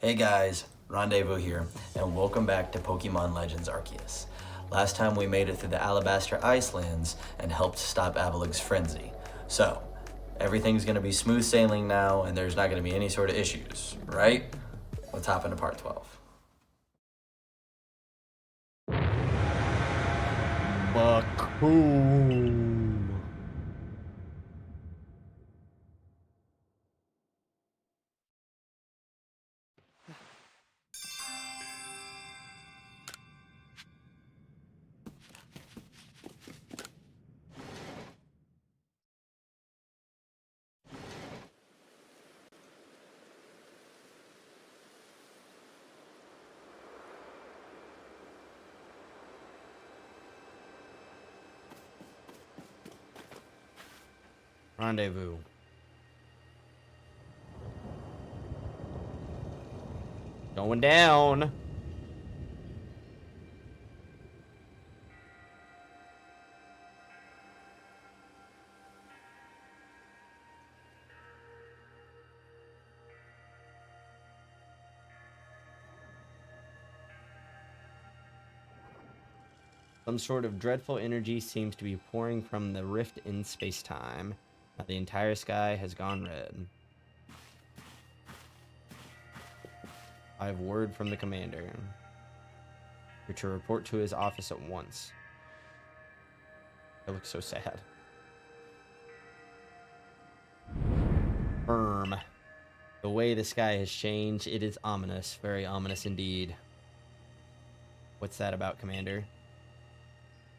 Hey guys, Rendezvous here, and welcome back to Pokemon Legends Arceus. Last time we made it through the Alabaster Icelands and helped stop Avalug's frenzy. So, everything's gonna be smooth sailing now and there's not gonna be any sort of issues, right? Let's hop into part 12. Bakum. Rendezvous. Going down. Some sort of dreadful energy seems to be pouring from the rift in space-time. Now the entire sky has gone red. I have word from the commander. You're to report to his office at once. I look so sad. Firm. The way the sky has changed, it is ominous. Very ominous indeed. What's that about, Commander?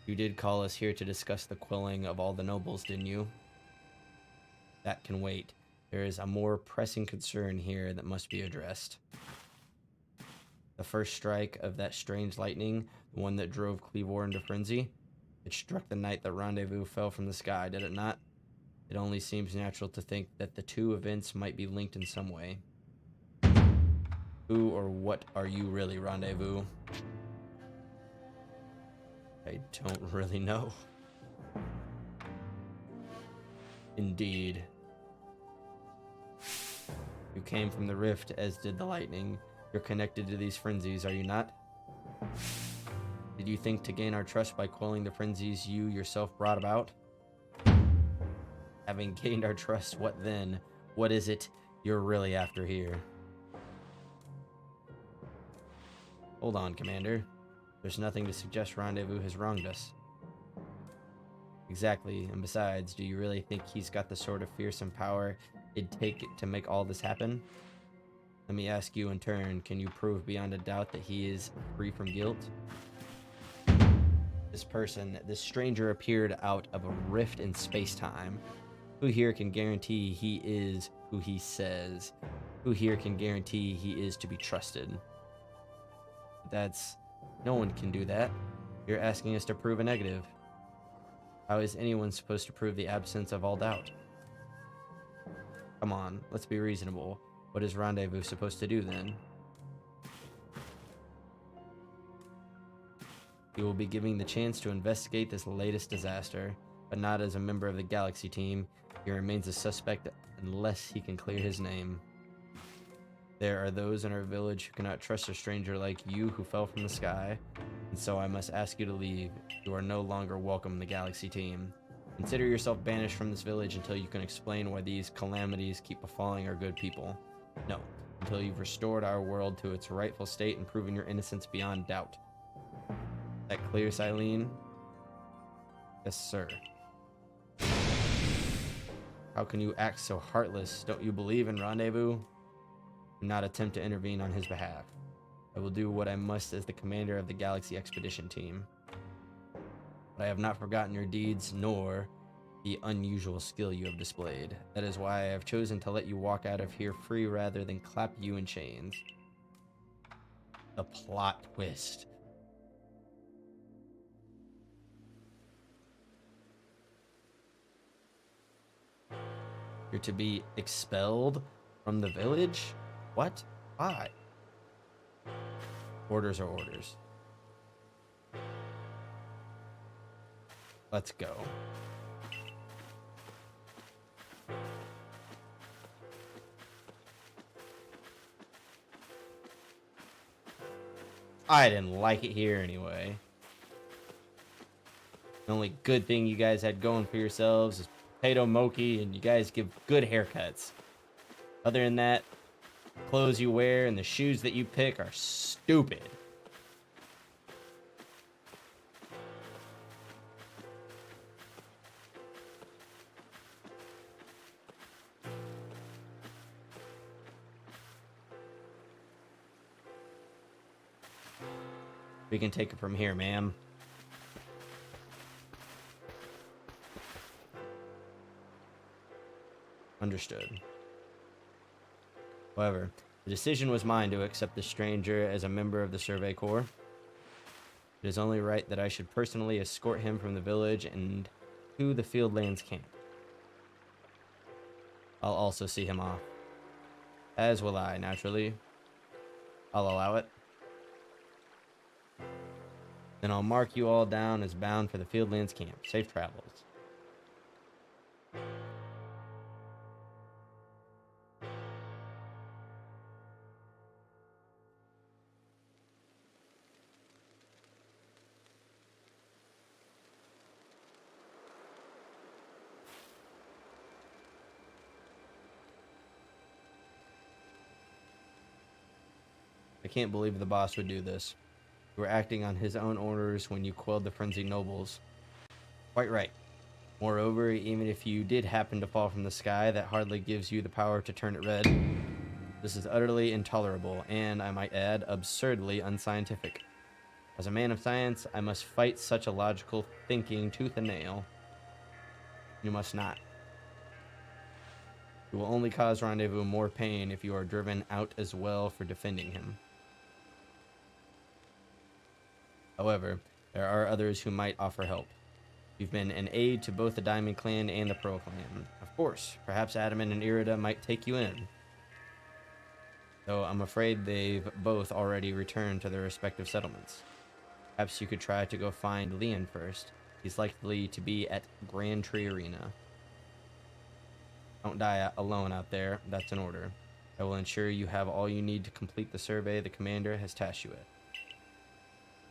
You did call us here to discuss the quelling of all the nobles, didn't you? That can wait. There is a more pressing concern here that must be addressed. The first strike of that strange lightning, the one that drove Cleavor into frenzy, it struck the night that Rendezvous fell from the sky, did it not? It only seems natural to think that the two events might be linked in some way. Who or what are you really, Rendezvous? I don't really know. Indeed. You came from the rift, as did the lightning. You're connected to these frenzies, are you not? Did you think to gain our trust by quelling the frenzies you yourself brought about? Having gained our trust, what then? What is it you're really after here? Hold on, Commander. There's nothing to suggest Rendezvous has wronged us. Exactly, and besides, do you really think he's got the sort of fearsome power it'd take to make all this happen? Let me ask you in turn, can you prove beyond a doubt that he is free from guilt? This person, this stranger appeared out of a rift in space-time. Who here can guarantee he is who he says? Who here can guarantee he is to be trusted? No one can do that. You're asking us to prove a negative. How is anyone supposed to prove the absence of all doubt? Come on, let's be reasonable. What is Rendezvous supposed to do then? He will be given the chance to investigate this latest disaster, but not as a member of the Galaxy team. He remains a suspect unless he can clear his name. There are those in our village who cannot trust a stranger like you who fell from the sky, and so I must ask you to leave. You are no longer welcome in the Galaxy team. Consider yourself banished from this village until you can explain why these calamities keep befalling our good people. No, until you've restored our world to its rightful state and proven your innocence beyond doubt. That clear, Silene? Yes, sir. How can you act so heartless? Don't you believe in Rendezvous? Do not attempt to intervene on his behalf. I will do what I must as the commander of the Galaxy Expedition Team. But I have not forgotten your deeds, nor the unusual skill you have displayed. That is why I have chosen to let you walk out of here free rather than clap you in chains. The plot twist. You're to be expelled from the village? What? Why? Orders are orders. Let's go. I didn't like it here anyway. The only good thing you guys had going for yourselves is potato mochi, and you guys give good haircuts. Other than that, clothes you wear and the shoes that you pick are stupid. We can take it from here, ma'am. Understood. However, the decision was mine to accept the stranger as a member of the Survey Corps. It is only right that I should personally escort him from the village and to the Fieldlands camp. I'll also see him off. As will I, naturally. I'll allow it. Then I'll mark you all down as bound for the Fieldlands camp. Safe travels. I can't believe the boss would do this. You were acting on his own orders when you quelled the frenzied nobles. Quite right. Moreover, even if you did happen to fall from the sky, that hardly gives you the power to turn it red. This is utterly intolerable, and, I might add, absurdly unscientific. As a man of science, I must fight such illogical thinking tooth and nail. You must not. You will only cause Rendezvous more pain if you are driven out as well for defending him. However, there are others who might offer help. You've been an aid to both the Diamond Clan and the Pearl Clan. Of course, perhaps Adamant and Irida might take you in. Though I'm afraid they've both already returned to their respective settlements. Perhaps you could try to go find Leon first. He's likely to be at Grand Tree Arena. Don't die alone out there, that's an order. I will ensure you have all you need to complete the survey the commander has tasked you with.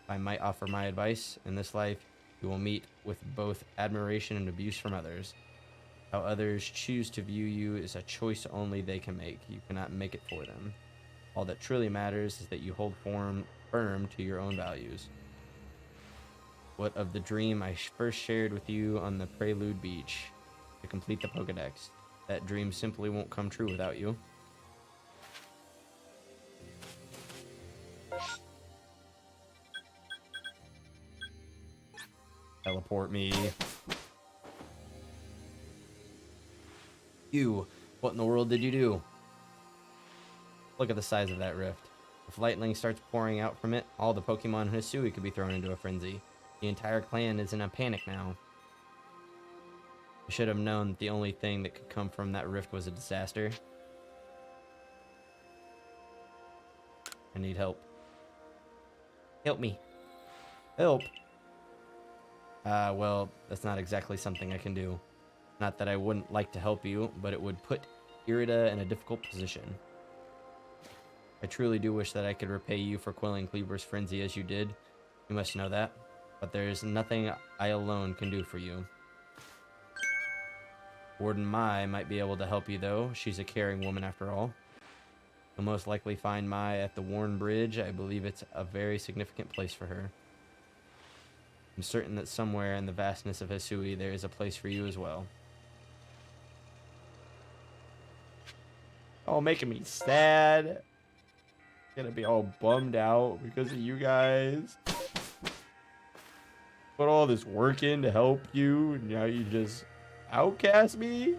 I might offer my advice. In this life, you will meet with both admiration and abuse from others. How others choose to view you is a choice only they can make. You cannot make it for them. All that truly matters is that you hold firm to your own values. What of the dream I first shared with you on the Prelude Beach? To complete the Pokedex. That dream simply won't come true without you. Teleport me. You, what in the world did you do? Look at the size of that rift. If lightning starts pouring out from it, all the Pokemon in Hisui could be thrown into a frenzy. The entire clan is in a panic now. I should have known that the only thing that could come from that rift was a disaster. I need help. Help me. Help! Well, that's not exactly something I can do. Not that I wouldn't like to help you, but it would put Irida in a difficult position. I truly do wish that I could repay you for quelling Cleaver's frenzy as you did. You must know that. But there is nothing I alone can do for you. Warden Mai might be able to help you, though. She's a caring woman after all. You'll most likely find Mai at the Warren Bridge. I believe it's a very significant place for her. I'm certain that somewhere in the vastness of Hisui there is a place for you as well. Oh, making me sad. Gonna be all bummed out because of you guys. Put all this work in to help you, and now you just outcast me?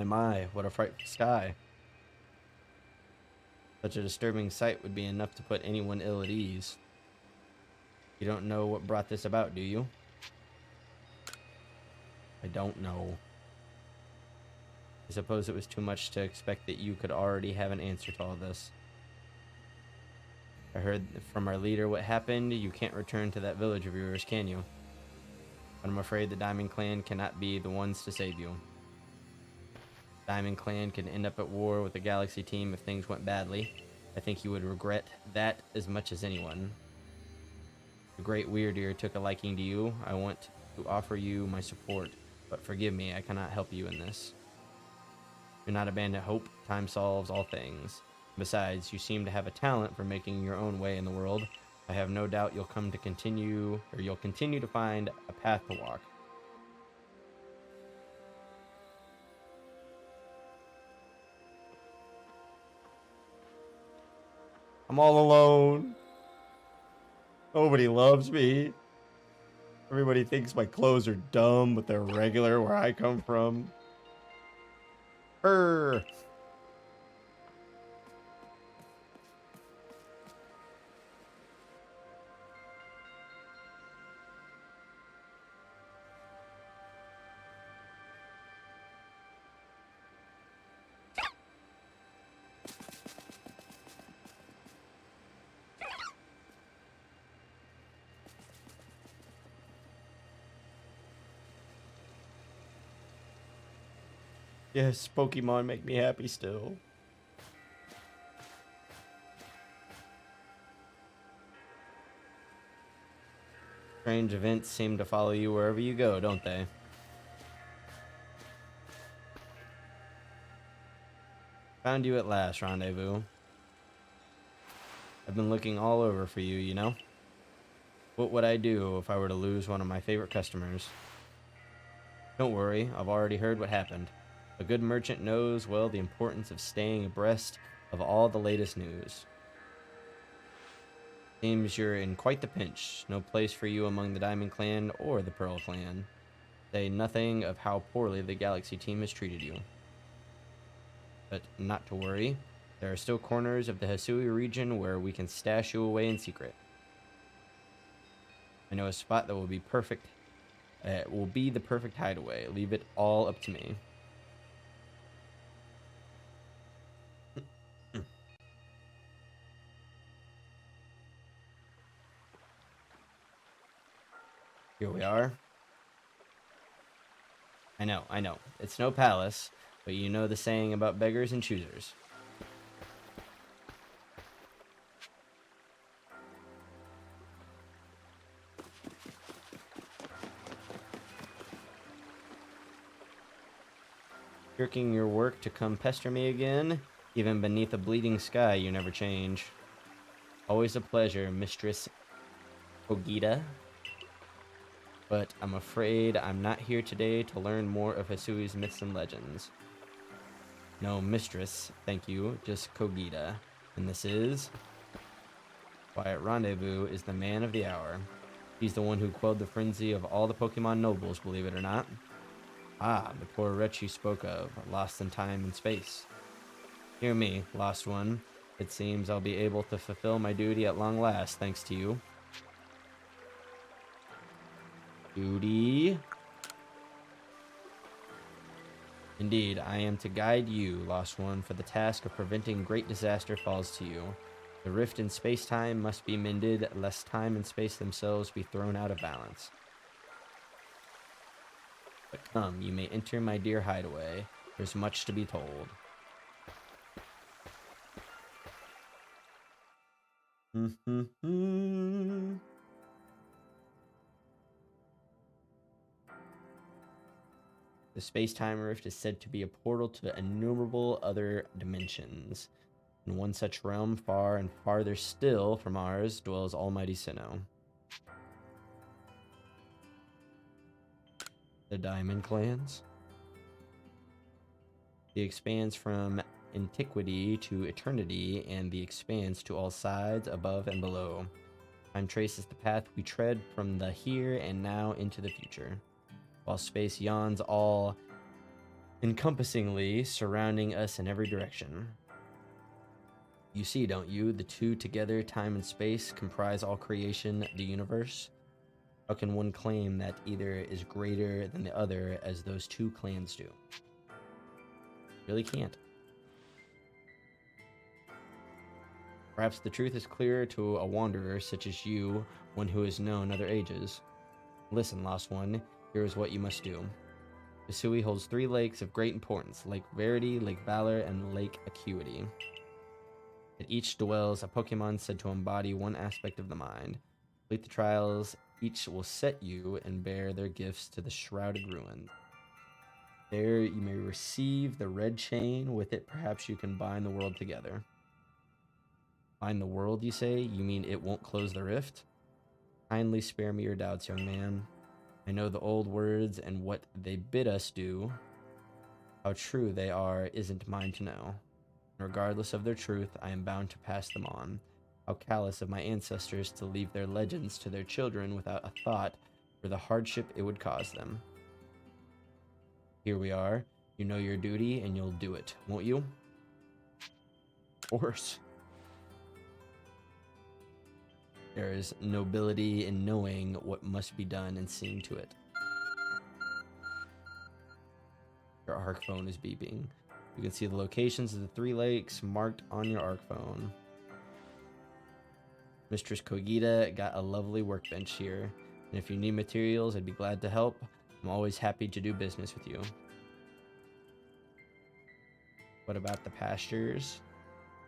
My, what a frightful sky. Such a disturbing sight would be enough to put anyone ill at ease. You don't know what brought this about, do you? I don't know. I suppose it was too much to expect that you could already have an answer to all this. I heard from our leader what happened. You can't return to that village of yours, can you? But I'm afraid the Diamond Clan cannot be the ones to save you. Diamond Clan could end up at war with the Galaxy team if things went badly. I think you would regret that as much as anyone. The Great Weirdeer took a liking to you. I want to offer you my support, but forgive me, I cannot help you in this. Do not abandon hope. Time solves all things. Besides, you seem to have a talent for making your own way in the world. I have no doubt you'll continue to find a path to walk. I'm all alone. Nobody loves me. Everybody thinks my clothes are dumb, but they're regular where I come from. Brr. Yes, Pokemon make me happy still. Strange events seem to follow you wherever you go, don't they? Found you at last, Rendezvous. I've been looking all over for you, you know? What would I do if I were to lose one of my favorite customers? Don't worry, I've already heard what happened. A good merchant knows well the importance of staying abreast of all the latest news. Seems you're in quite the pinch. No place for you among the Diamond Clan or the Pearl Clan. Say nothing of how poorly the Galaxy team has treated you. But not to worry. There are still corners of the Hisui region where we can stash you away in secret. I know a spot that will be perfect. Will be the perfect hideaway. Leave it all up to me. Here we are. I know. It's no palace, but you know the saying about beggars and choosers. Shirking your work to come pester me again? Even beneath a bleeding sky, you never change. Always a pleasure, Mistress Kogita. But I'm afraid I'm not here today to learn more of Hisui's myths and legends. No, Mistress, thank you, just Kogita. And this is... Quiet Rendezvous is the man of the hour. He's the one who quelled the frenzy of all the Pokemon nobles, believe it or not. Ah, the poor wretch you spoke of, lost in time and space. Hear me, lost one. It seems I'll be able to fulfill my duty at long last, thanks to you. Duty. Indeed, I am to guide you, lost one, for the task of preventing great disaster falls to you. The rift in space-time must be mended, lest time and space themselves be thrown out of balance. But come, you may enter my dear hideaway. There's much to be told. The space-time rift is said to be a portal to innumerable other dimensions. In one such realm, far and farther still from ours, dwells Almighty Sinnoh. The Diamond Clans. The expanse from antiquity to eternity, and the expanse to all sides, above and below. Time traces the path we tread from the here and now into the future, while space yawns all encompassingly, surrounding us in every direction. You see, don't you? The two together, time and space, comprise all creation, the universe. How can one claim that either is greater than the other as those two clans do? Really can't. Perhaps the truth is clearer to a wanderer such as you, one who has known other ages. Listen, Lost One, here is what you must do. Hisui holds 3 lakes of great importance, Lake Verity, Lake Valor, and Lake Acuity. At each dwells a Pokemon said to embody one aspect of the mind. Complete the trials, each will set you and bear their gifts to the Shrouded Ruins. There you may receive the red chain. With it, perhaps you can bind the world together. Bind the world, you say? You mean it won't close the rift? Kindly spare me your doubts, young man. I know the old words and what they bid us do. How true they are isn't mine to know. Regardless of their truth, I am bound to pass them on. How callous of my ancestors to leave their legends to their children without a thought for the hardship it would cause them. Here we are. You know your duty, and you'll do it, won't you? Of course. There is nobility in knowing what must be done and seeing to it. Your ARC phone is beeping. You can see the locations of the 3 lakes marked on your ARC phone. Mistress Kogita got a lovely workbench here, and if you need materials, I'd be glad to help. I'm always happy to do business with you. What about the pastures?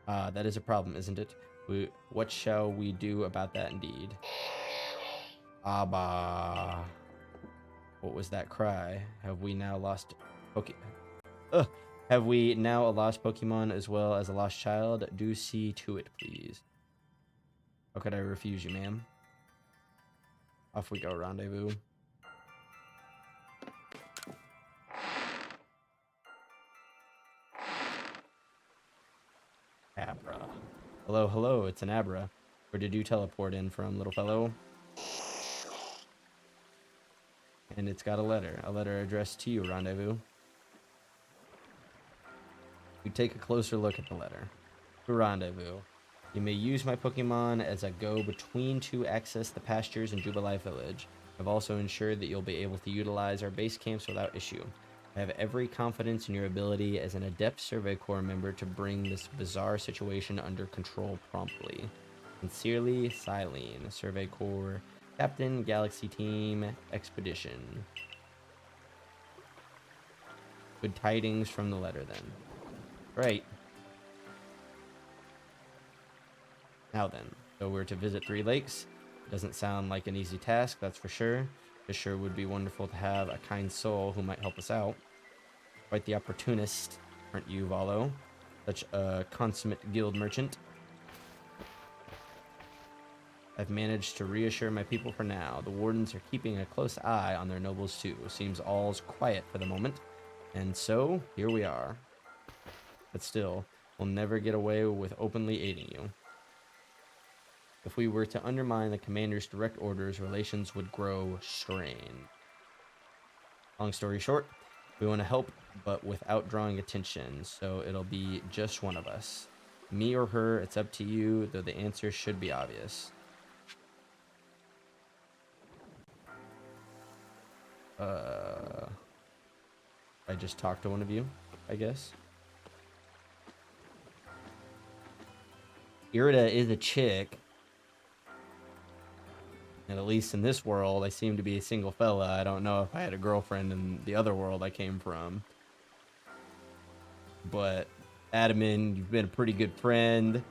That is a problem, isn't it? What shall we do about that indeed? Abba. What was that cry? Have we now lost Have we now a lost Pokemon as well as a lost child? Do see to it, please. How could I refuse you, ma'am? Off we go, Rendezvous. Abra. Hello, hello, it's an Abra. Where did you teleport in from, little fellow? And it's got a letter addressed to you, Rendezvous. We take a closer look at the letter. To Rendezvous. You may use my Pokemon as a go-between to access the pastures in Jubilife Village. I've also ensured that you'll be able to utilize our base camps without issue. I have every confidence in your ability as an adept Survey Corps member to bring this bizarre situation under control promptly. Sincerely, Silene, Survey Corps, Captain, Galaxy Team, Expedition. Good tidings from the letter, then. Right. Now then, so we're to visit 3 lakes. Doesn't sound like an easy task, that's for sure. It sure would be wonderful to have a kind soul who might help us out. Quite the opportunist, aren't you, Valo? Such a consummate guild merchant. I've managed to reassure my people for now. The wardens are keeping a close eye on their nobles too. Seems all's quiet for the moment. And so, here we are. But still, we'll never get away with openly aiding you. If we were to undermine the commander's direct orders, relations would grow strained. Long story short, we want to help, but without drawing attention, so it'll be just one of us. Me or her, it's up to you, though the answer should be obvious. I just talked to one of you, I guess. Irida is a chick. And at least in this world, I seem to be a single fella. I don't know if I had a girlfriend in the other world I came from. But, Adamin, you've been a pretty good friend.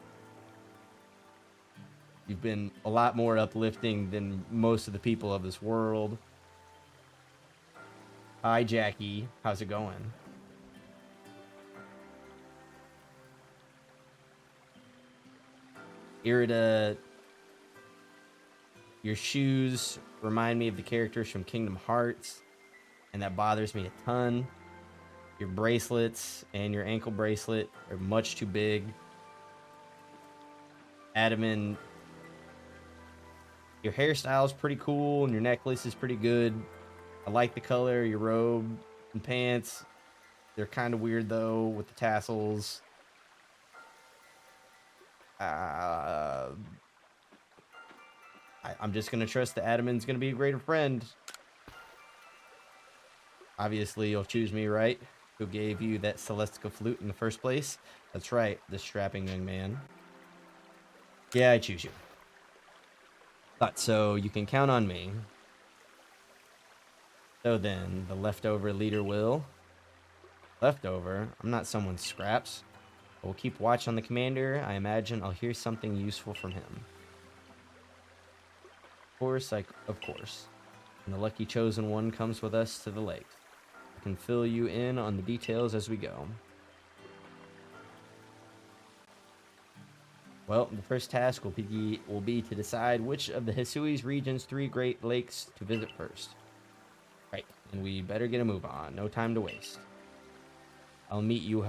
You've been a lot more uplifting than most of the people of this world. Hi, Jackie. How's it going? Irida, your shoes remind me of the characters from Kingdom Hearts, and that bothers me a ton. Your bracelets and your ankle bracelet are much too big. Adamin, your hairstyle is pretty cool, and your necklace is pretty good. I like the color of your robe and pants. They're kind of weird, though, with the tassels. I'm just gonna trust that Adaman's gonna be a greater friend. Obviously, you'll choose me, right? Who gave you that Celestica flute in the first place? That's right, the strapping young man. Yeah, I choose you. Thought so. You can count on me. So then, the leftover leader will. Leftover? I'm not someone's scraps. We'll keep watch on the commander. I imagine I'll hear something useful from him. Of course. And the lucky chosen one comes with us to the lake. I can fill you in on the details as we go. Well, the first task will be to decide which of the Hisui's region's 3 Great Lakes to visit first. Right, and we better get a move on. No time to waste. I'll meet you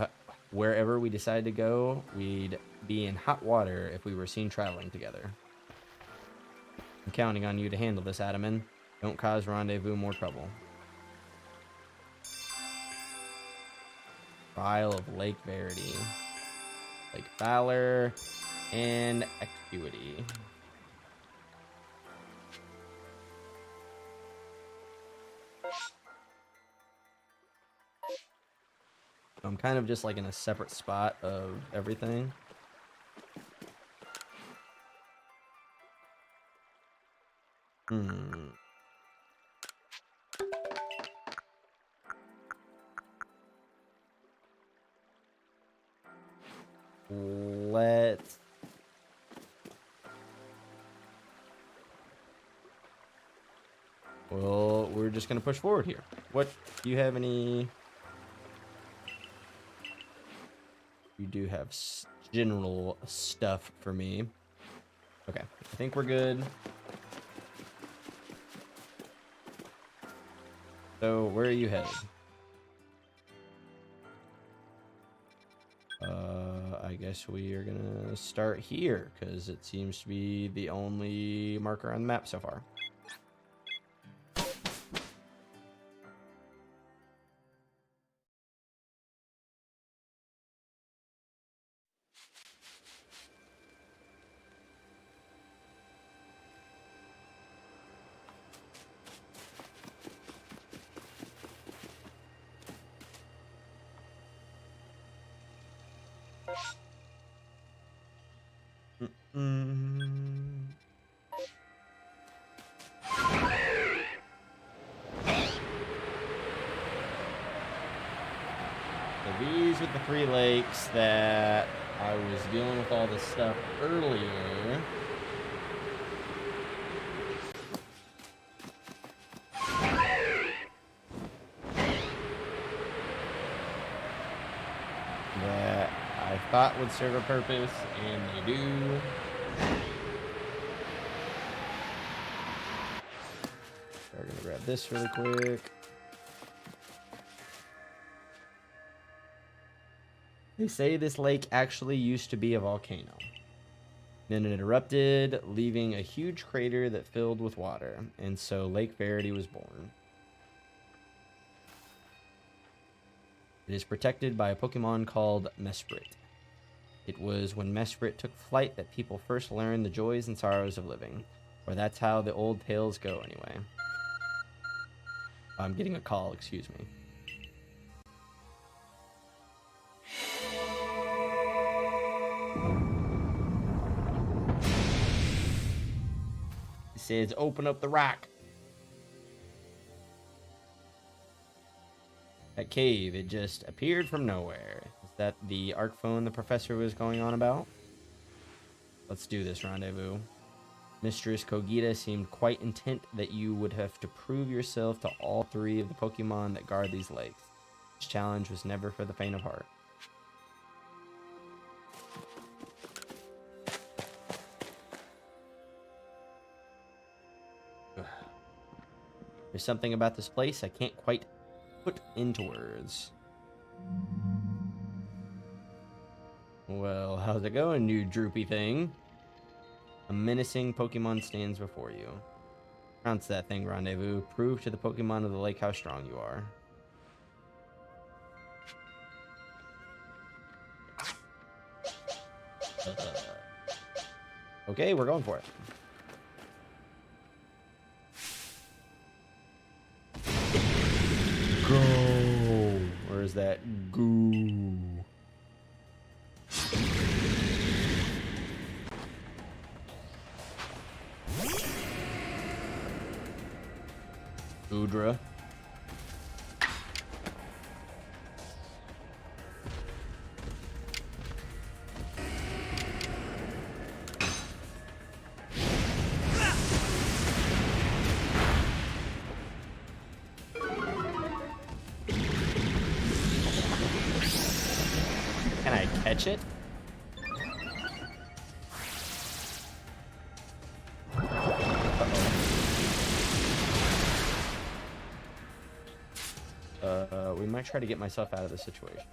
wherever we decide to go. We'd be in hot water if we were seen traveling together. I'm counting on you to handle this, Adaman. Don't cause Rendezvous more trouble. Trial of Lake Verity. Lake Valor and Acuity. I'm kind of just like in a separate spot of everything. Let's... Well, we're just going to push forward here. What, do you have any... You do have general stuff for me. Okay, I think we're good. So, where are you headed? I guess we are gonna start here, because it seems to be the only marker on the map so far. So these are the 3 lakes that I was dealing with all this stuff earlier. That I thought would serve a purpose, and they do. So we're gonna grab this really quick. They say this lake actually used to be a volcano. Then it erupted, leaving a huge crater that filled with water, and so Lake Verity was born. It is protected by a Pokemon called Mesprit. It was when Mesprit took flight that people first learned the joys and sorrows of living. Or that's how the old tales go, anyway. I'm getting a call, excuse me. It says, open up the rock. That cave, it just appeared from nowhere. Is that the arc phone the professor was going on about? Let's do this, Rendezvous. Mistress Kogita seemed quite intent that you would have to prove yourself to all 3 of the Pokemon that guard these lakes. This challenge was never for the faint of heart. There's something about this place I can't quite put into words. Well, how's it going, you droopy thing? A menacing Pokemon stands before you. Pronounce that thing, Rendezvous. Prove to the Pokemon of the lake how strong you are. Okay, we're going for it. Go. Where is that? Goo. Udra. Can I catch it? We might try to get myself out of this situation.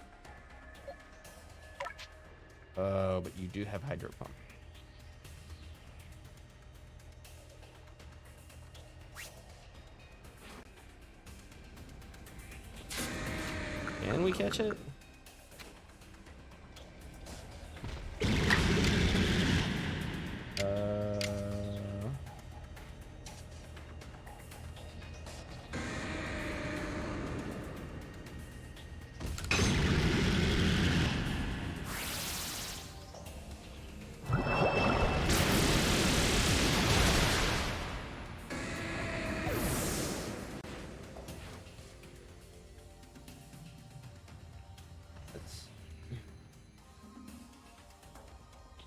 But you do have Hydro Pump. Can we catch it?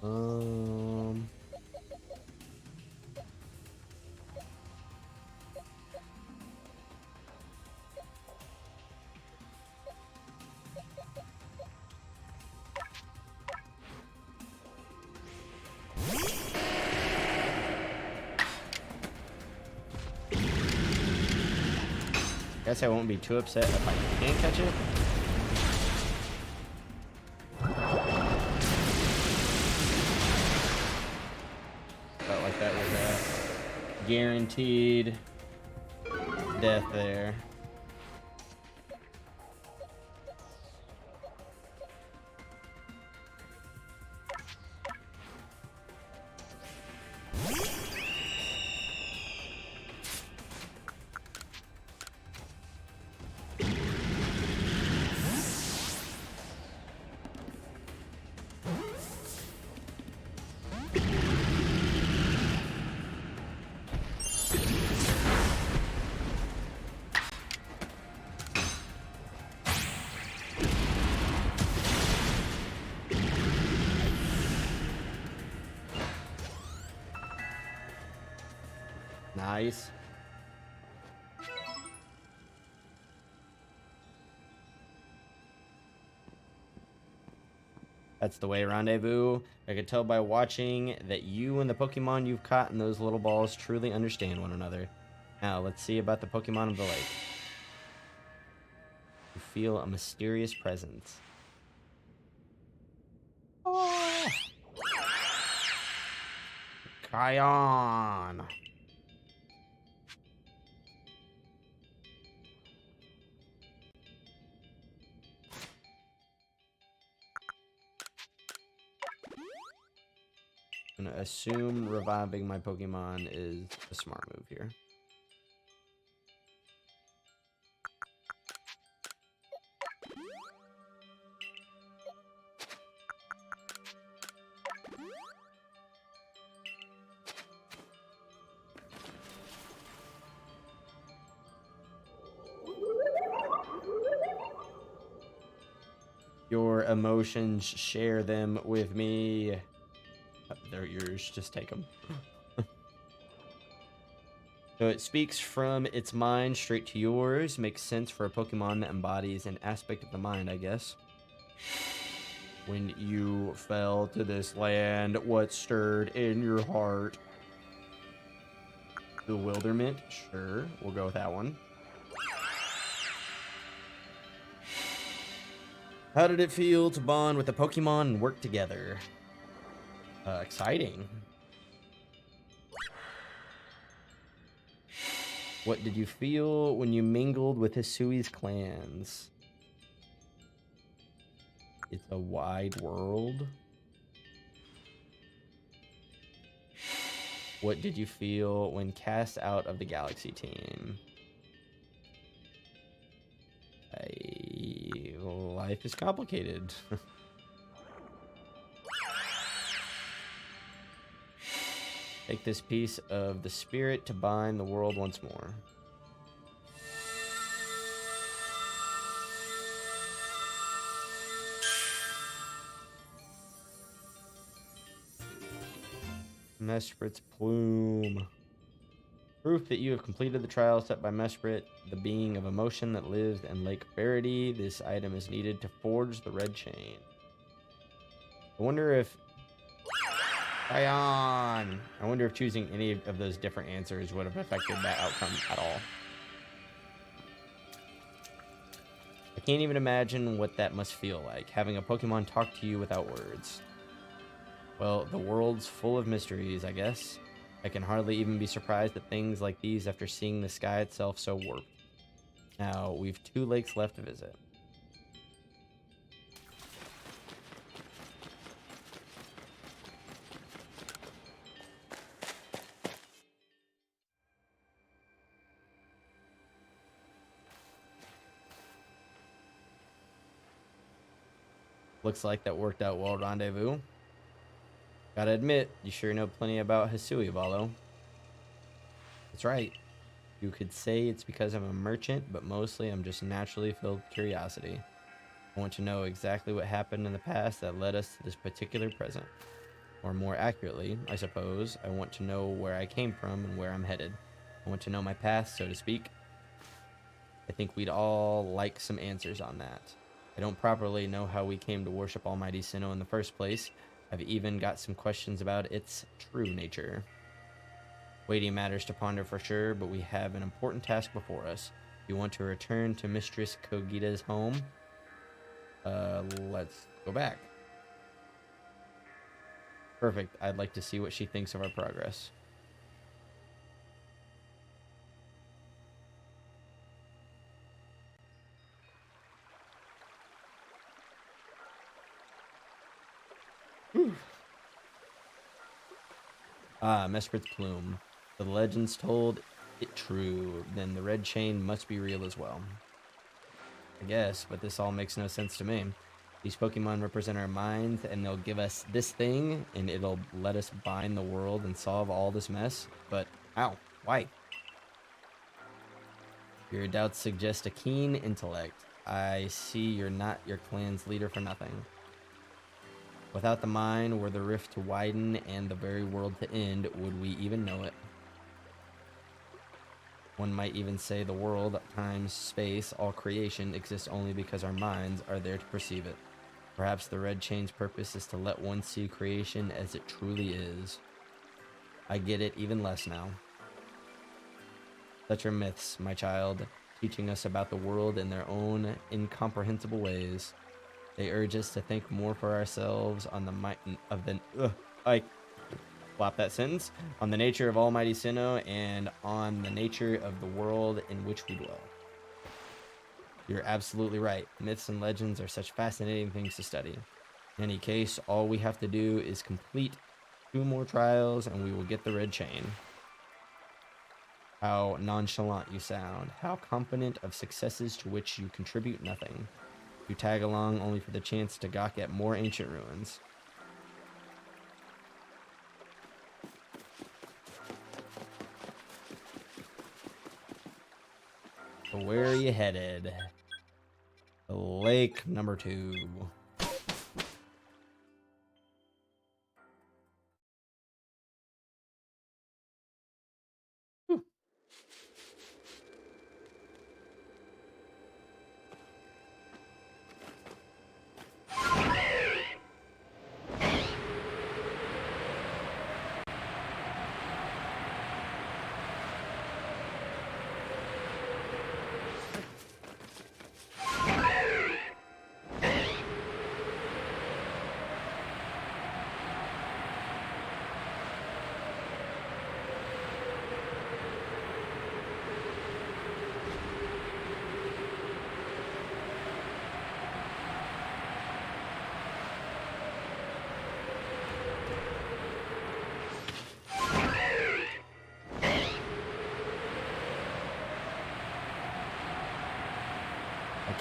Um. Guess I won't be too upset if I can't catch it. Felt like that was a guaranteed death there. Nice. That's the way, Rendezvous. I could tell by watching that you and the Pokemon you've caught in those little balls truly understand one another. Now, let's see about the Pokemon of the lake. You feel a mysterious presence. Oh! Kion! I'm gonna assume reviving my Pokemon is a smart move here. Your emotions, share them with me. They're yours, just take them. So it speaks from its mind straight to yours. Makes sense for a Pokemon that embodies an aspect of the mind, I guess. When you fell to this land, what stirred in your heart? Bewilderment? Sure, we'll go with that one. How did it feel to bond with a Pokemon and work together? Exciting. What did you feel when you mingled with Hisui's clans? It's a wide world. What did you feel when cast out of the Galaxy team? Life is complicated. Take this piece of the spirit to bind the world once more. Mesprit's plume. Proof that you have completed the trial set by Mesprit, the being of emotion that lives in Lake Verity. This item is needed to forge the red chain. I wonder if... I wonder if choosing any of those different answers would have affected that outcome at all. I can't even imagine what that must feel like, having a Pokemon talk to you without words. Well, the world's full of mysteries, I guess. I can hardly even be surprised at things like these after seeing the sky itself so warped. Now, we've 2 lakes left to visit. Looks like that worked out well, Rendezvous. Gotta admit, you sure know plenty about Hisui, Valo. That's right. You could say it's because I'm a merchant, but mostly I'm just naturally filled with curiosity. I want to know exactly what happened in the past that led us to this particular present. Or more accurately, I suppose, I want to know where I came from and where I'm headed. I want to know my past, so to speak. I think we'd all like some answers on that. I don't properly know how we came to worship Almighty Sinnoh in the first place. I've even got some questions about its true nature. Weighty matters to ponder for sure, but we have an important task before us. You want to return to Mistress Kogita's home? Let's go back. Perfect. I'd like to see what she thinks of our progress. Mesprit's plume. The legends told it true, then the red chain must be real as well. I guess, but this all makes no sense to me. These Pokemon represent our minds, and they'll give us this thing, and it'll let us bind the world and solve all this mess. But how? Why? Your doubts suggest a keen intellect. I see you're not your clan's leader for nothing. Without the mind, were the rift to widen and the very world to end, would we even know it? One might even say the world, time, space, all creation exists only because our minds are there to perceive it. Perhaps the red chain's purpose is to let one see creation as it truly is. I get it even less now. Such are myths, my child, teaching us about the world in their own incomprehensible ways. They urge us to think more for ourselves on the might of the... I flop that sentence. On the nature of Almighty Sinnoh and on the nature of the world in which we dwell. You're absolutely right. Myths and legends are such fascinating things to study. In any case, all we have to do is complete 2 more trials and we will get the red chain. How nonchalant you sound. How confident of successes to which you contribute nothing. You tag along only for the chance to gawk at more ancient ruins. So where are you headed? Lake number 2.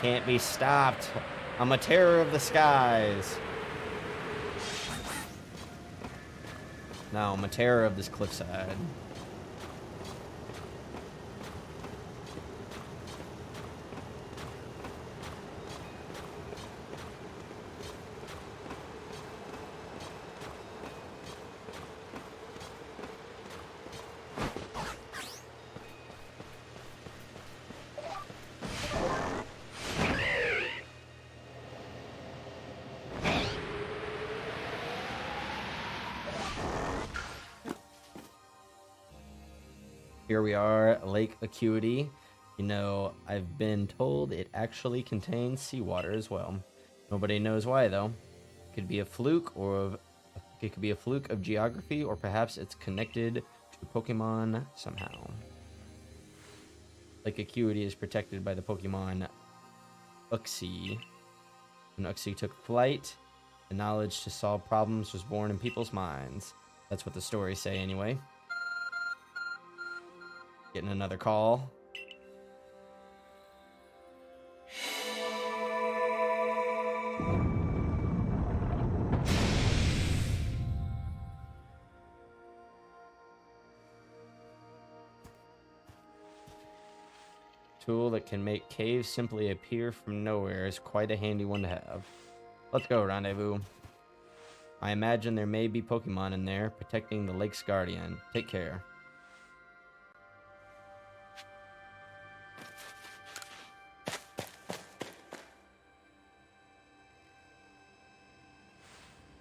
can't be stopped. I'm a terror of the skies. No, I'm a terror of this cliffside. Here we are, Lake Acuity. You know, I've been told it actually contains seawater as well. Nobody knows why, though. It could be a fluke, it could be a fluke of geography, or perhaps it's connected to Pokemon somehow. Lake Acuity is protected by the Pokemon Uxie. When Uxie took flight, the knowledge to solve problems was born in people's minds. That's what the stories say, anyway. Getting another call. Tool that can make caves simply appear from nowhere is quite a handy one to have. Let's go, Rendezvous. I imagine there may be Pokemon in there protecting the lake's guardian. Take care.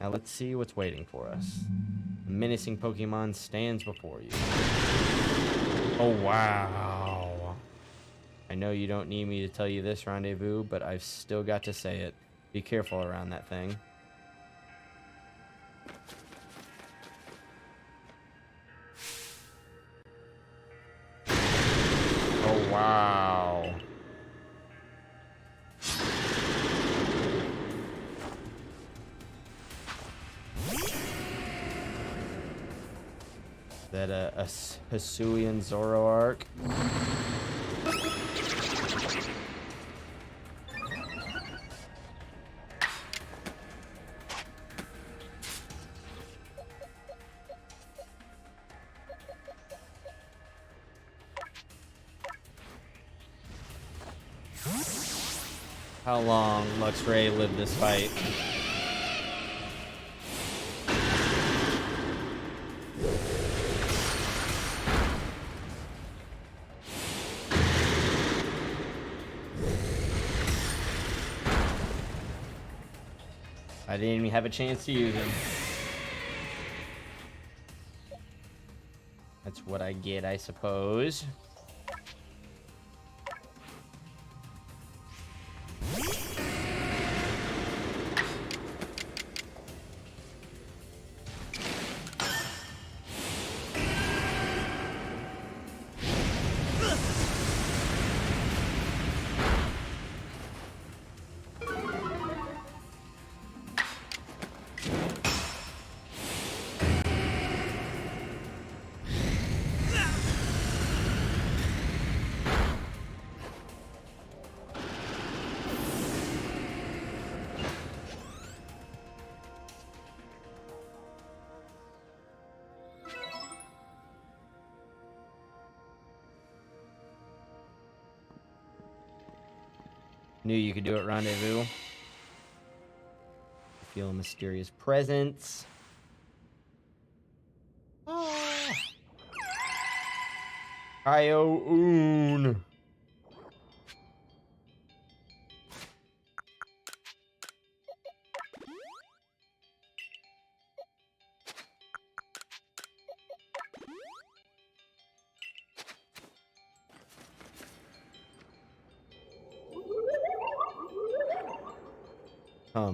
Now let's see what's waiting for us. A menacing Pokemon stands before you. Oh, wow. I know you don't need me to tell you this, Rendezvous, but I've still got to say it. Be careful around that thing. Oh, wow. That a Hisuian Zoroark? How long Luxray lived this fight? I didn't even have a chance to use him. That's what I get, I suppose. Knew you could do it, Rendezvous. Feel a mysterious presence. Oh. Io-Un.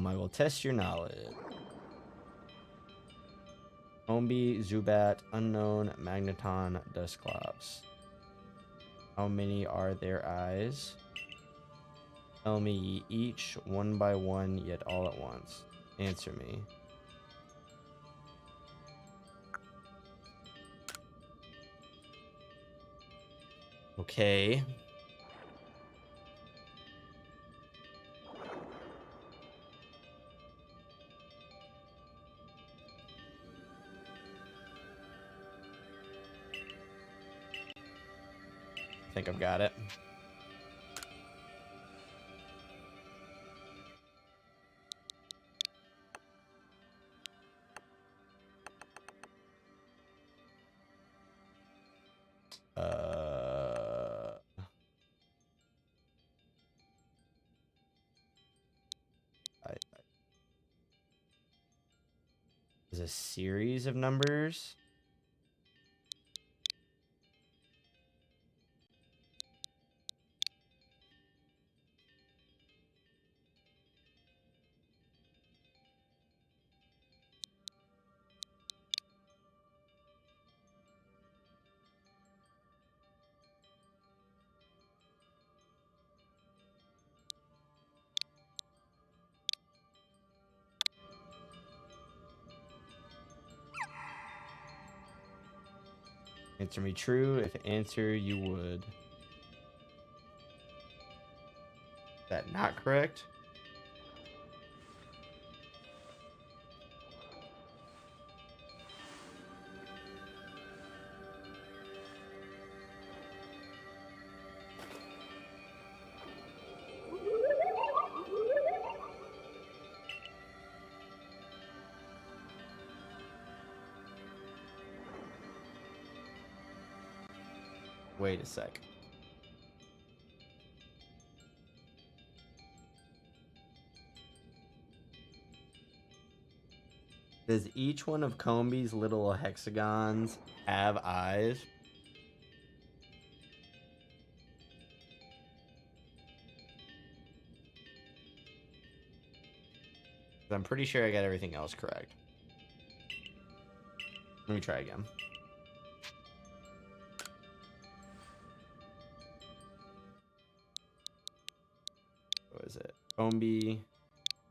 I will test your knowledge. Ombi, Zubat, Unknown, Magneton, Dusclops. How many are their eyes? Tell me ye each, one by one, yet all at once. Answer me. Okay. think I've got it. There's a series of numbers. Answer me true. If answer you would. Is that not correct? Wait a sec. Does each one of Comby's little hexagons have eyes? I'm pretty sure I got everything else correct. Let me try again. What is it? Comby,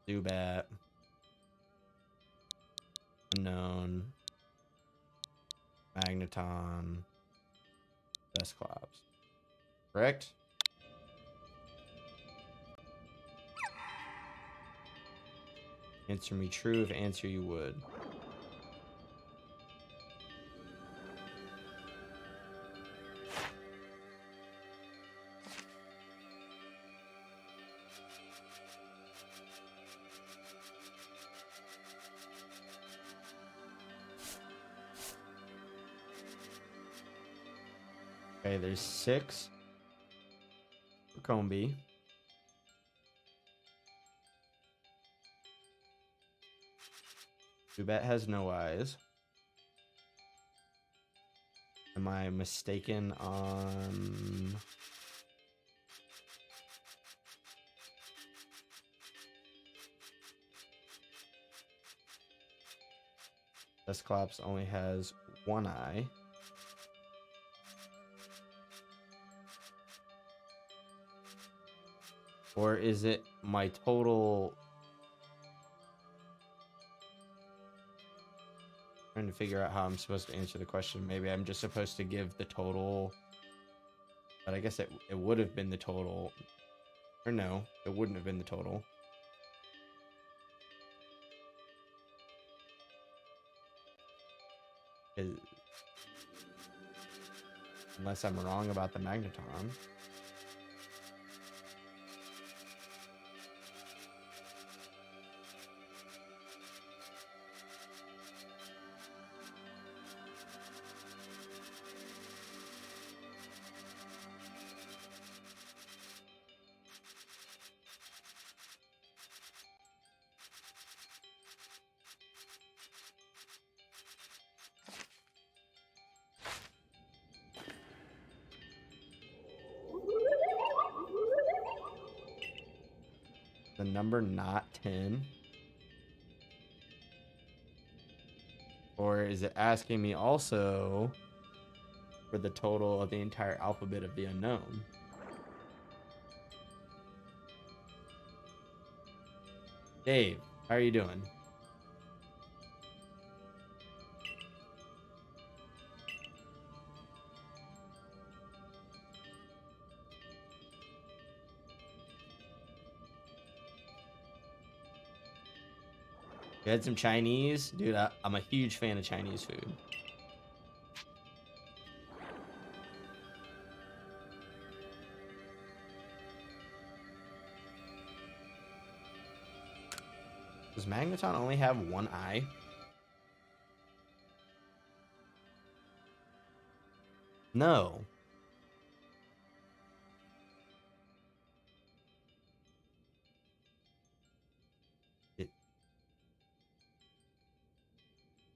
Zubat, Unknown, Magneton, Dusclops. Correct? Answer me true if answer you would. Okay, there's 6 for Comby. Zubat has no eyes. Am I mistaken on... Dusclops only has 1 eye. Or is it my total... Trying to figure out how I'm supposed to answer the question. Maybe I'm just supposed to give the total. But I guess it would have been the total. Or no, it wouldn't have been the total. Unless I'm wrong about the Magneton. The number not 10? Or is it asking me also for the total of the entire alphabet of the unknown? Dave, how are you doing? You had some Chinese? Dude, I'm a huge fan of Chinese food. Does Magneton only have one eye? No.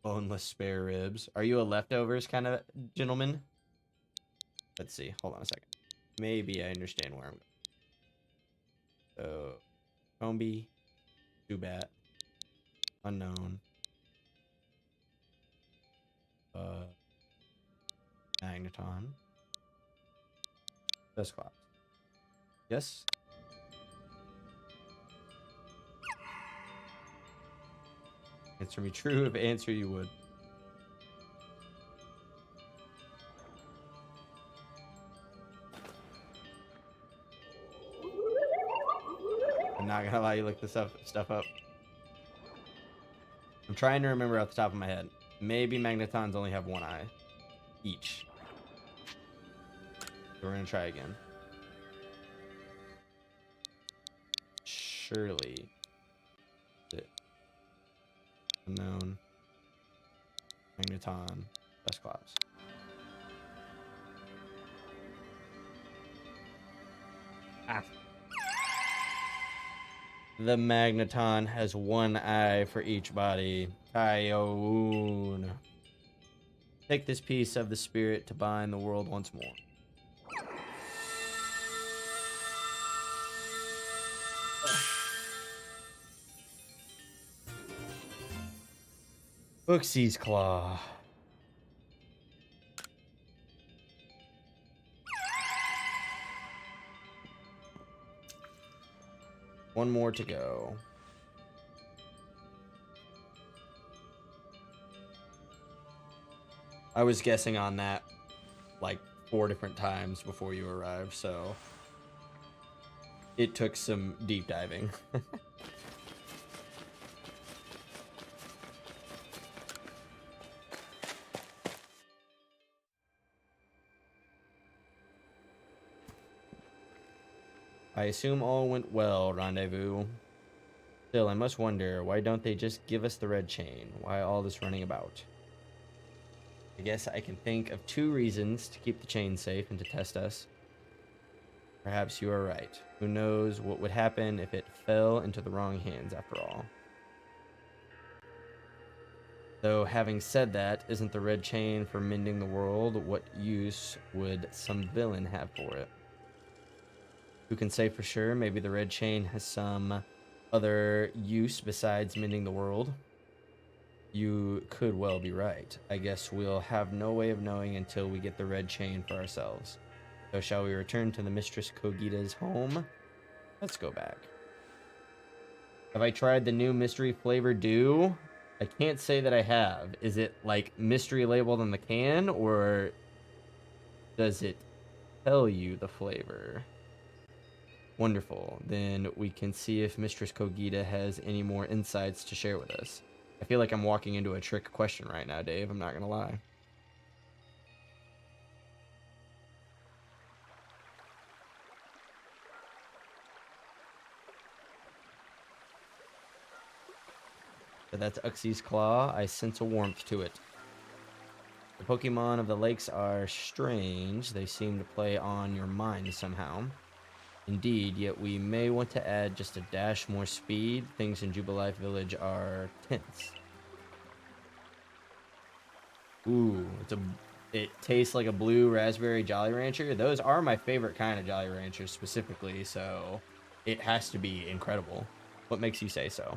Boneless spare ribs. Are you a leftovers kind of gentleman? Let's see. Hold on a second. Maybe I understand where I'm going. So, Combi, Zubat, Unknown, Magneton, Dusclops. Yes? Answer me true. If answer you would. I'm not gonna lie, you look this stuff up. I'm trying to remember off the top of my head. Maybe Magnetons only have one eye each. So we're gonna try again. Surely. Unknown. Magneton. Dusclops. Ah. The Magneton has one eye for each body. Kyoun. Take this piece of the spirit to bind the world once more. Booksy's Claw. One more to go. I was guessing on that like 4 different times before you arrived, so it took some deep diving. I assume all went well, Rendezvous. Still, I must wonder, why don't they just give us the red chain? Why all this running about? I guess I can think of 2 reasons to keep the chain safe and to test us. Perhaps you are right. Who knows what would happen if it fell into the wrong hands after all. Though, having said that, isn't the red chain for mending the world? What use would some villain have for it? Who can say for sure? Maybe the red chain has some other use besides mending the world. You could well be right. I guess we'll have no way of knowing until we get the red chain for ourselves. So shall we return to the Mistress Kogita's home? Let's go back. Have I tried the new mystery flavor dew? I can't say that I have. Is it like mystery labeled on the can, or does it tell you the flavor? Wonderful. Then we can see if Mistress Kogita has any more insights to share with us. I feel like I'm walking into a trick question right now, Dave. I'm not going to lie. But that's Uxie's Claw. I sense a warmth to it. The Pokemon of the lakes are strange. They seem to play on your mind somehow. Indeed, yet we may want to add just a dash more speed. Things in Jubilife Village are tense. Ooh, it tastes like a blue raspberry Jolly Rancher. Those are my favorite kind of Jolly Ranchers specifically, so it has to be incredible. What makes you say so?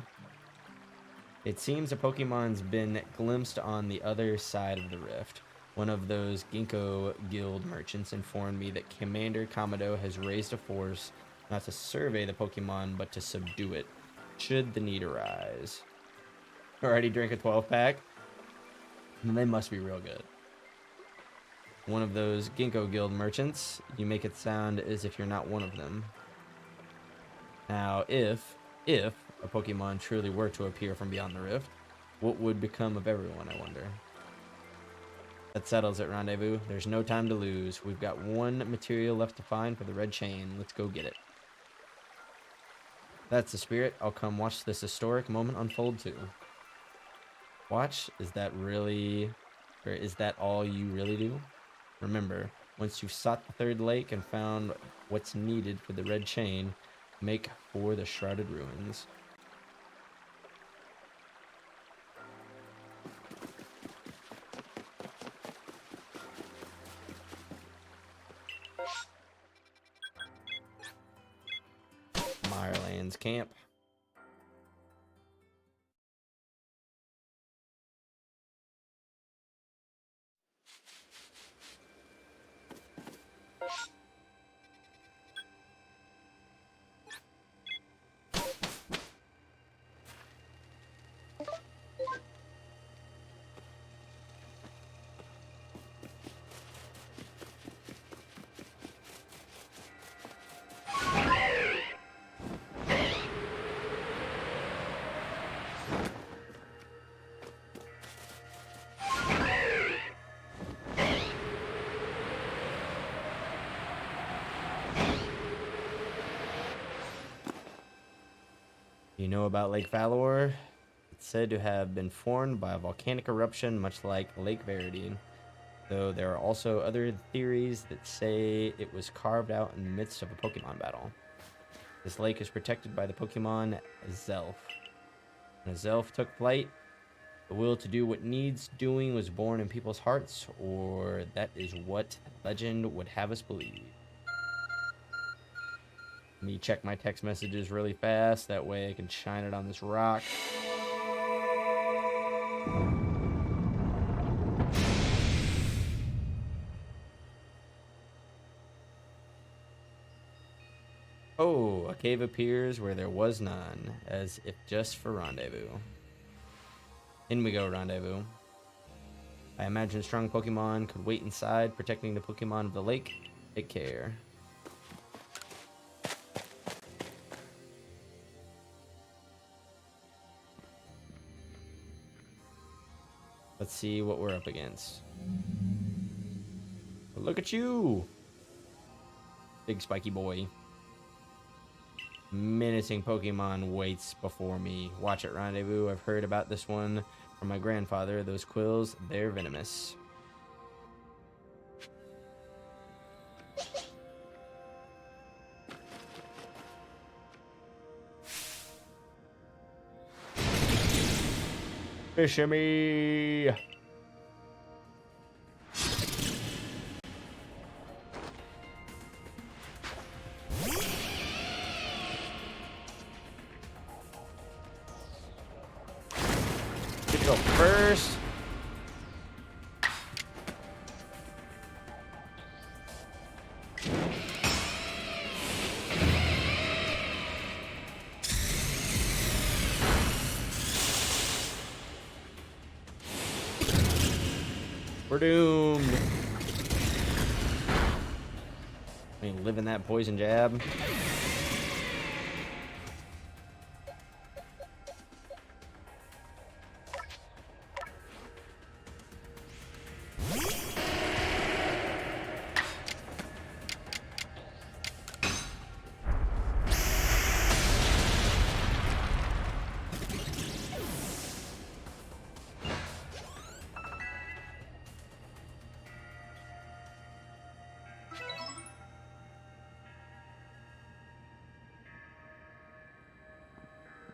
It seems a Pokemon's been glimpsed on the other side of the rift. One of those Ginkgo Guild merchants informed me that Commander Kamado has raised a force not to survey the Pokemon, but to subdue it, should the need arise. Already drink a 12-pack? They must be real good. One of those Ginkgo Guild merchants. You make it sound as if you're not one of them. Now, if a Pokemon truly were to appear from beyond the rift, what would become of everyone, I wonder? That settles it, Rendezvous. There's no time to lose. We've got one material left to find for the red chain. Let's go get it. That's the spirit. I'll come watch this historic moment unfold too. Watch? Is that really... or is that all you really do? Remember, once you've sought the third lake and found what's needed for the red chain, make for the shrouded ruins. Mirelands Camp. You know about Lake Valor? It's said to have been formed by a volcanic eruption much like Lake Veridine, though there are also other theories that say it was carved out in the midst of a Pokemon battle. This lake is protected by the Pokemon Zelf. When a Zelf took flight, the will to do what needs doing was born in people's hearts, or that is what legend would have us believe. Let me check my text messages really fast, that way I can shine it on this rock. Oh, a cave appears where there was none, as if just for rendezvous. In we go, rendezvous. I imagine strong Pokemon could wait inside, protecting the Pokemon of the lake. Take care. Let's see what we're up against. Look at you! Big spiky boy. Menacing Pokemon waits before me. Watch it, Rendezvous. I've heard about this one from my grandfather. Those quills, they're venomous. Fish me! Go first. We're doomed. I mean, live in that poison jab.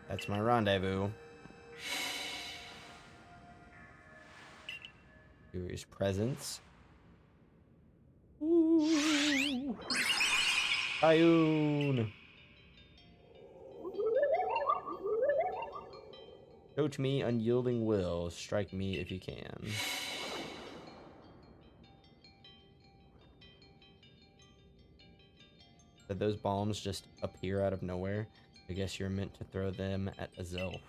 That's my rendezvous. Curious presence. Ooh. Ayun. Show to me unyielding will. Strike me if you can. Did those bombs just appear out of nowhere? I guess you're meant to throw them at a Zelf.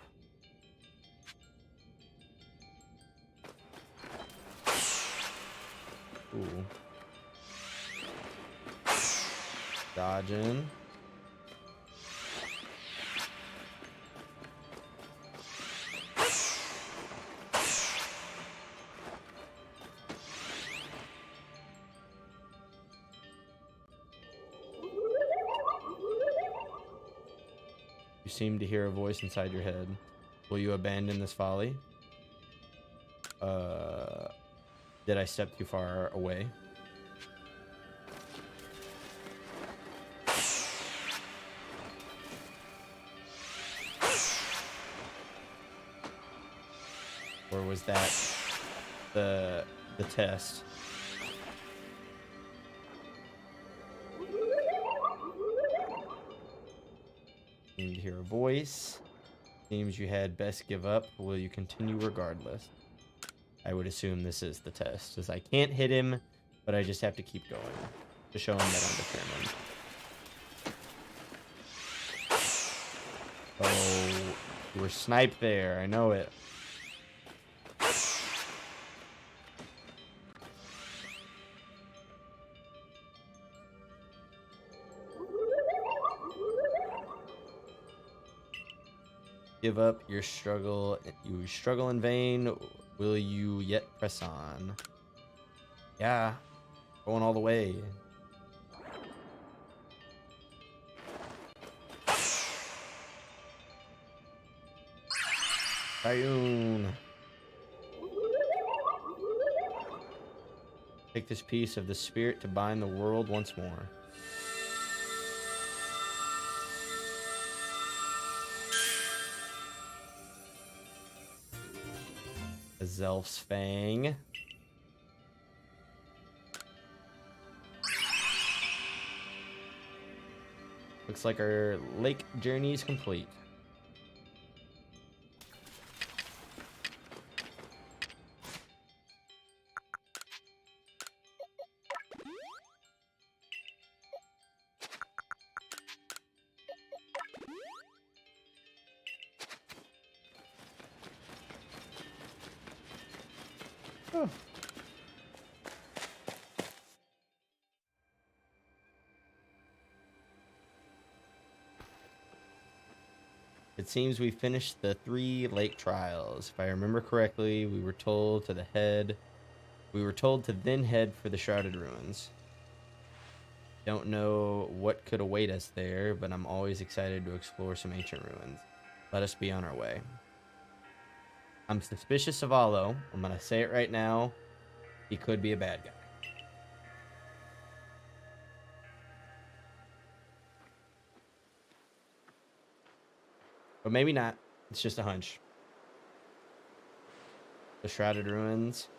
Ooh. Dodging. You seem to hear a voice inside your head. Will you abandon this folly? Did I step too far away? Or was that the test? Seemed to hear a voice. Seems you had best give up. Will you continue regardless? I would assume this is the test, as I can't hit him, but I just have to keep going to show him that I'm determined. Oh, you were sniped there. I know it. Give up your struggle. You struggle in vain. Will you yet press on? Yeah, going all the way. Triune. Take this piece of the spirit to bind the world once more. A Zelf's Fang. Looks like our lake journey is complete. Oh. It seems we finished the 3 lake trials. If I remember correctly, we were told to then head for the Shrouded Ruins. Don't know what could await us there, but I'm always excited to explore some ancient ruins. Let us be on our way. I'm suspicious of Alo. I'm gonna say it right now. He could be a bad guy. But maybe not. It's just a hunch. The Shrouded Ruins.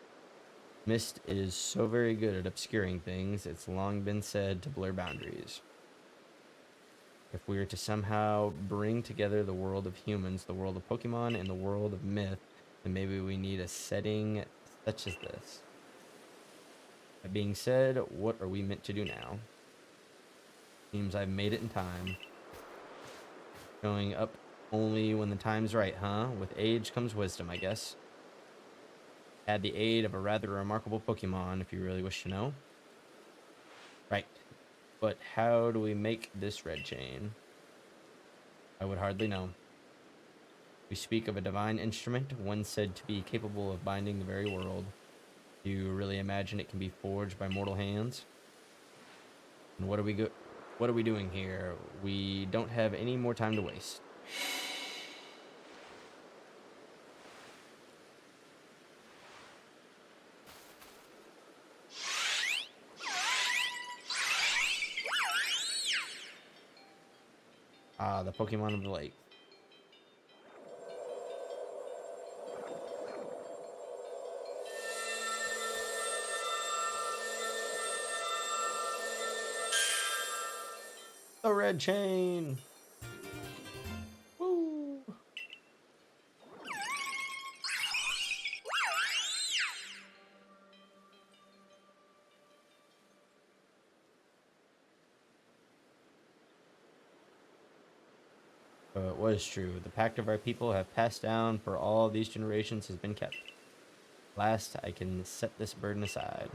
Mist is so very good at obscuring things, it's long been said to blur boundaries. If we are to somehow bring together the world of humans, the world of Pokemon, and the world of myth, then maybe we need a setting such as this. That being said, what are we meant to do now? Seems I've made it in time. Showing up only when the time's right, huh? With age comes wisdom, I guess. Had the aid of a rather remarkable Pokemon, if you really wish to know. Right. But how do we make this red chain? I would hardly know. We speak of a divine instrument, one said to be capable of binding the very world. Do you really imagine it can be forged by mortal hands? And what are we doing here? We don't have any more time to waste. Ah, the Pokemon of the lake. The red chain. Woo. What is true? The pact of our people have passed down for all these generations has been kept. Last, I can set this burden aside.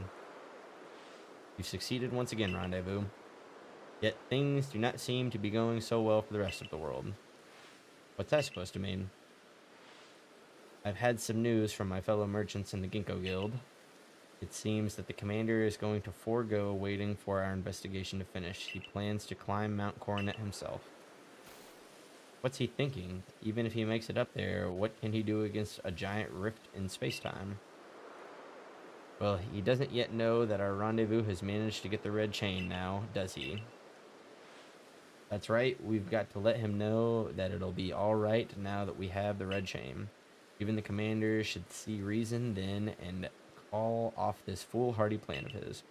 You've succeeded once again, Rendezvous. Yet things do not seem to be going so well for the rest of the world. What's that supposed to mean? I've had some news from my fellow merchants in the Ginkgo Guild. It seems that the commander is going to forego waiting for our investigation to finish. He plans to climb Mount Coronet himself. What's he thinking? Even if he makes it up there, what can he do against a giant rift in space-time? Well, he doesn't yet know that our rendezvous has managed to get the red chain now, does he? That's right, we've got to let him know that it'll be all right now that we have the red chain. Even the commander should see reason then and call off this foolhardy plan of his.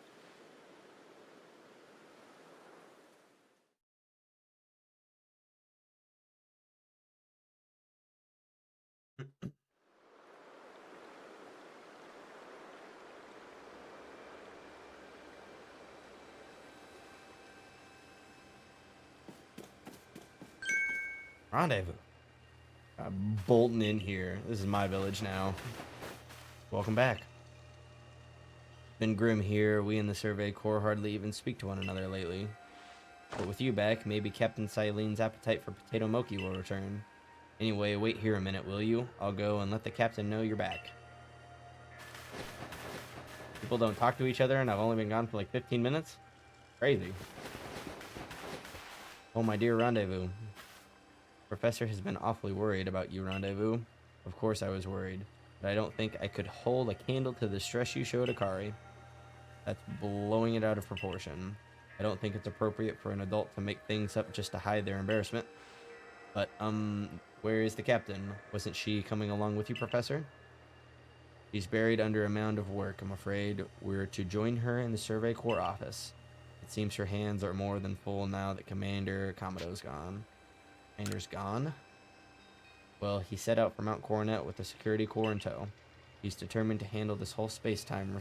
Rendezvous. Bolting in here. This is my village now. Welcome back. Been grim here. We in the Survey Corps hardly even speak to one another lately. But with you back, maybe Captain Silene's appetite for potato mochi will return. Anyway, wait here a minute, will you? I'll go and let the captain know you're back. People don't talk to each other, and I've only been gone for like 15 minutes? Crazy. Oh, my dear Rendezvous. Professor has been awfully worried about you, Rendezvous. Of course I was worried, but I don't think I could hold a candle to the stress you showed Akari. That's blowing it out of proportion. I don't think it's appropriate for an adult to make things up just to hide their embarrassment. But, where is the captain? Wasn't she coming along with you, Professor? She's buried under a mound of work, I'm afraid. We're to join her in the Survey Corps office. It seems her hands are more than full now that Commander Commodo's gone. Commander's gone? Well, he set out for Mount Coronet with the Security Corps in tow. He's determined to handle this whole space-time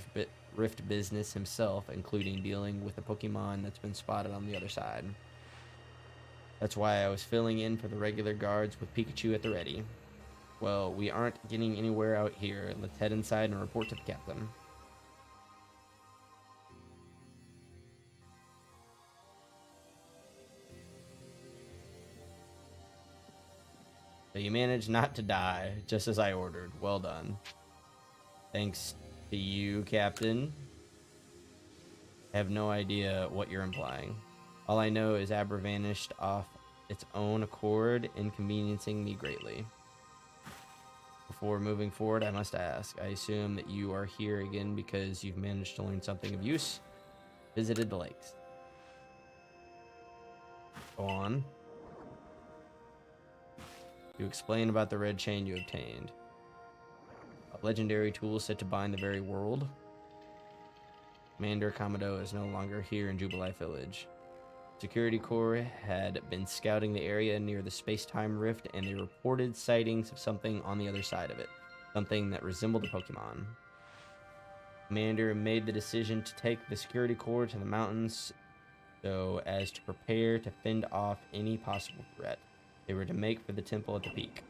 rift business himself, including dealing with the Pokémon that's been spotted on the other side. That's why I was filling in for the regular guards with Pikachu at the ready. Well, we aren't getting anywhere out here. Let's head inside and report to the captain. So you managed not to die, just as I ordered. Well done. Thanks to you, Captain. I have no idea what you're implying. All I know is Abra vanished off its own accord, inconveniencing me greatly. Before moving forward, I must ask. I assume that you are here again because you've managed to learn something of use. Visited the lakes. Go on. To explain about the red chain you obtained. A legendary tool set to bind the very world. Commander Commodo is no longer here in Jubilee Village. Security Corps had been scouting the area near the space-time rift, and they reported sightings of something on the other side of it. Something that resembled a Pokemon. Commander made the decision to take the Security Corps to the mountains so as to prepare to fend off any possible threat they were to make for the temple at the peak.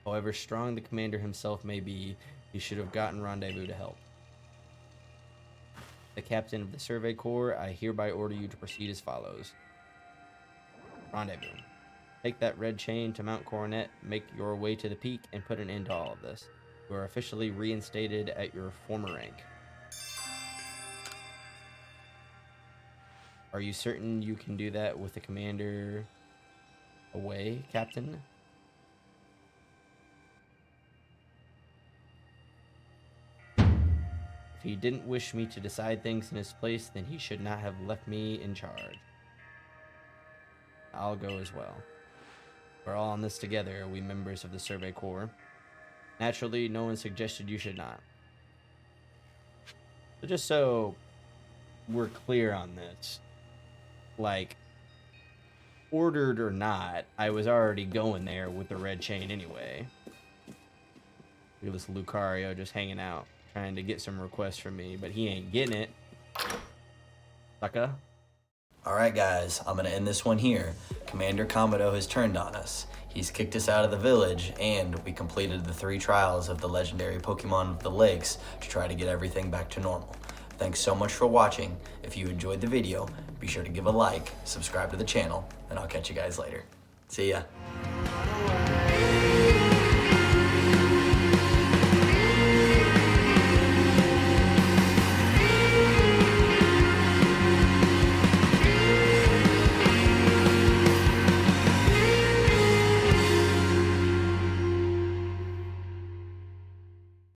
However strong the commander himself may be, he should have gotten Rendezvous to help. The captain of the Survey Corps, I hereby order you to proceed as follows. Rendezvous. Take that red chain to Mount Coronet, make your way to the peak, and put an end to all of this. You are officially reinstated at your former rank. Are you certain you can do that with the commander away, Captain? If he didn't wish me to decide things in his place, then he should not have left me in charge. I'll go as well. We're all on this together, we members of the Survey Corps. Naturally, no one suggested you should not. So just so we're clear on this, like, ordered or not, I was already going there with the red chain anyway. Look at this Lucario just hanging out, trying to get some requests from me, but he ain't getting it. Sucker. Alright guys, I'm going to end this one here. Commander Commodo has turned on us. He's kicked us out of the village, and we completed the 3 trials of the legendary Pokemon of the lakes to try to get everything back to normal. Thanks so much for watching. If you enjoyed the video, be sure to give a like, subscribe to the channel, and I'll catch you guys later. See ya.